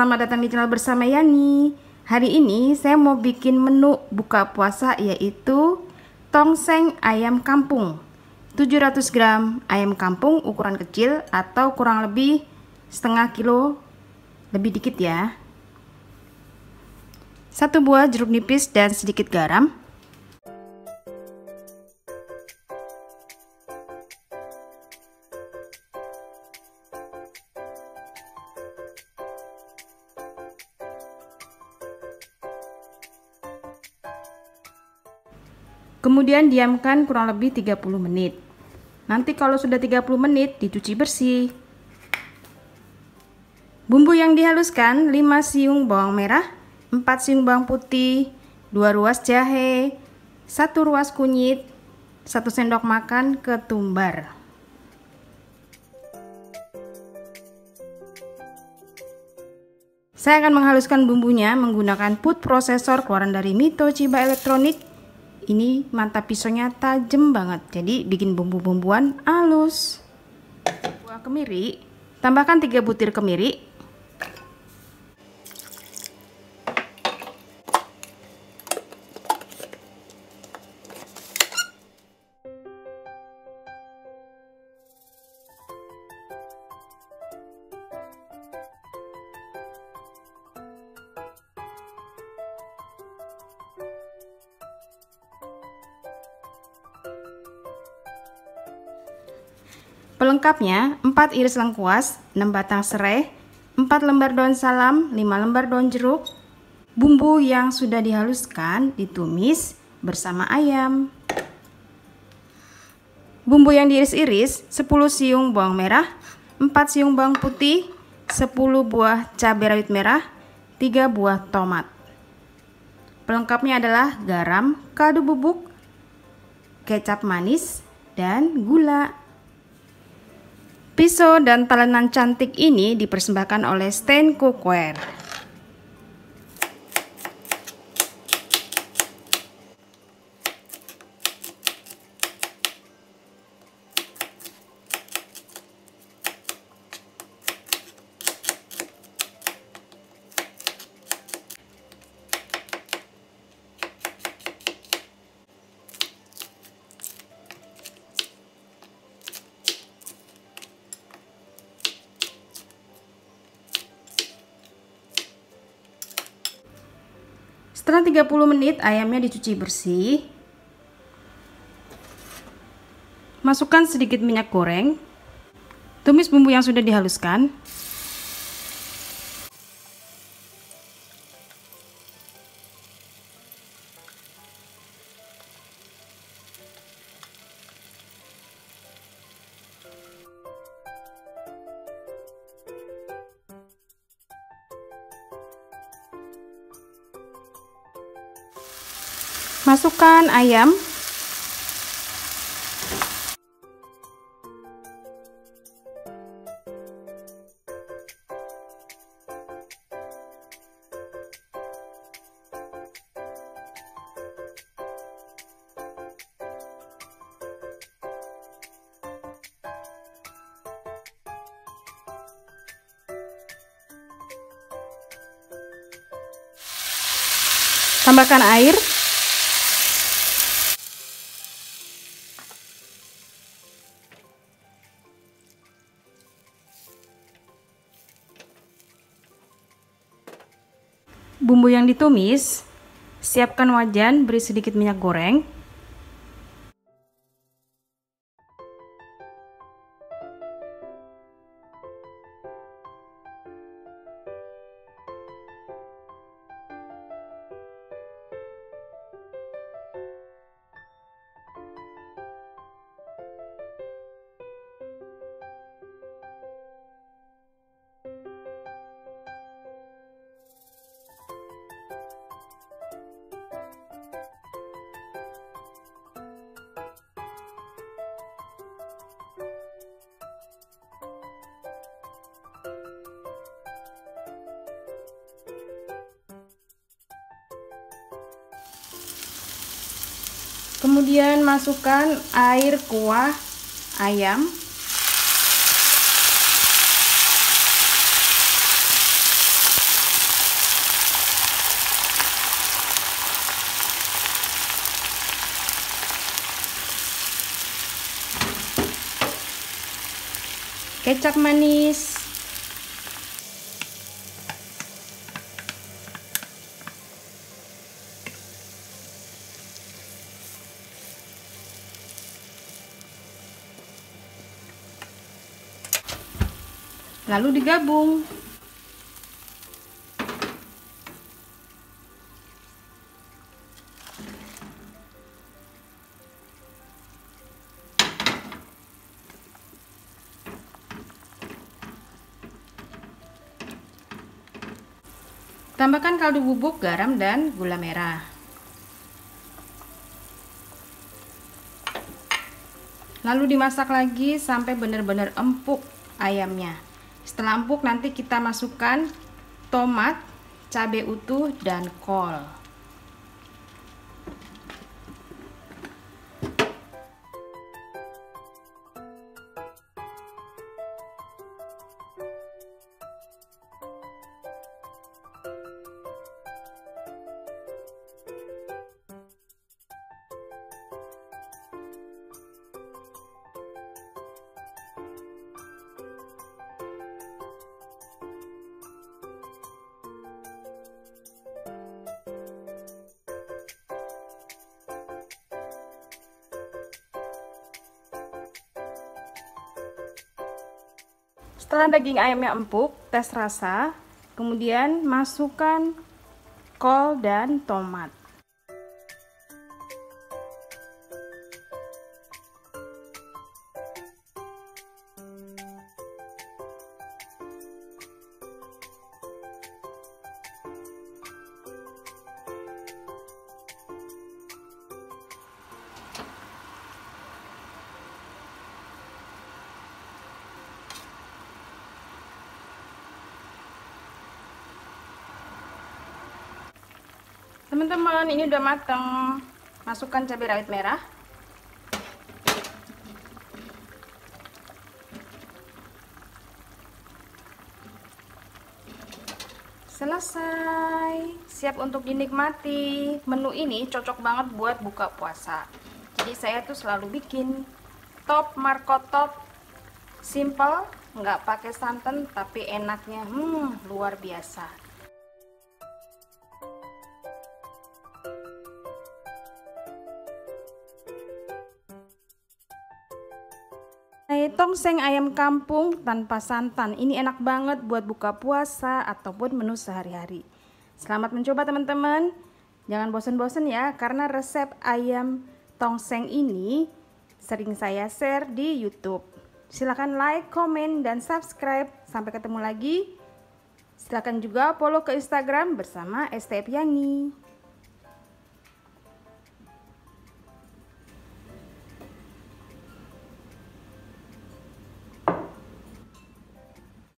selamat datang di channel Bersama Yani. Hari ini saya mau bikin menu buka puasa, yaitu tongseng ayam kampung. 700 gram ayam kampung ukuran kecil atau kurang lebih setengah kilo, lebih dikit ya. 1 buah jeruk nipis dan sedikit garam. Kemudian diamkan kurang lebih 30 menit. Nanti kalau sudah 30 menit dicuci bersih. Bumbu yang dihaluskan: 5 siung bawang merah, 4 siung bawang putih, 2 ruas jahe, 1 ruas kunyit, 1 sendok makan ketumbar. Saya akan menghaluskan bumbunya menggunakan food processor keluaran dari Mito Chiba Elektronik. Ini mantap, pisaunya tajam banget, jadi bikin bumbu-bumbuan halus. Buah kemiri, tambahkan 3 butir kemiri. Pelengkapnya: 4 iris lengkuas, 6 batang serai, 4 lembar daun salam, 5 lembar daun jeruk. Bumbu yang sudah dihaluskan ditumis bersama ayam. Bumbu yang diiris-iris: 10 siung bawang merah, 4 siung bawang putih, 10 buah cabai rawit merah, 3 buah tomat. Pelengkapnya adalah garam, kaldu bubuk, kecap manis, dan gula. Pisau dan talenan cantik ini dipersembahkan oleh Stand Cookware. Setelah 30 menit ayamnya dicuci bersih. Masukkan sedikit minyak goreng. Tumis bumbu yang sudah dihaluskan. Masukkan ayam. Tambahkan air. Bumbu yang ditumis, siapkan wajan, beri sedikit minyak goreng. Kemudian masukkan air kuah ayam. kecap manis, lalu digabung. Tambahkan kaldu bubuk, garam, dan gula merah. Lalu dimasak lagi sampai benar-benar empuk ayamnya. Setelah empuk nanti kita masukkan tomat, cabai utuh, dan kol. Setelah daging ayamnya empuk, tes rasa, kemudian masukkan kol dan tomat. Teman-teman, ini udah mateng. Masukkan cabai rawit merah. Selesai. Siap untuk dinikmati. Menu ini cocok banget buat buka puasa. Jadi saya tuh selalu bikin top markotop. Simple, nggak pakai santan, tapi enaknya luar biasa. Tongseng ayam kampung tanpa santan. Ini enak banget buat buka puasa ataupun menu sehari-hari. Selamat mencoba teman-teman. Jangan bosan-bosan ya, karena resep ayam tongseng ini sering saya share di YouTube. Silahkan like, komen, dan subscribe. Sampai ketemu lagi. Silahkan juga follow ke Instagram bersama ST Epyani.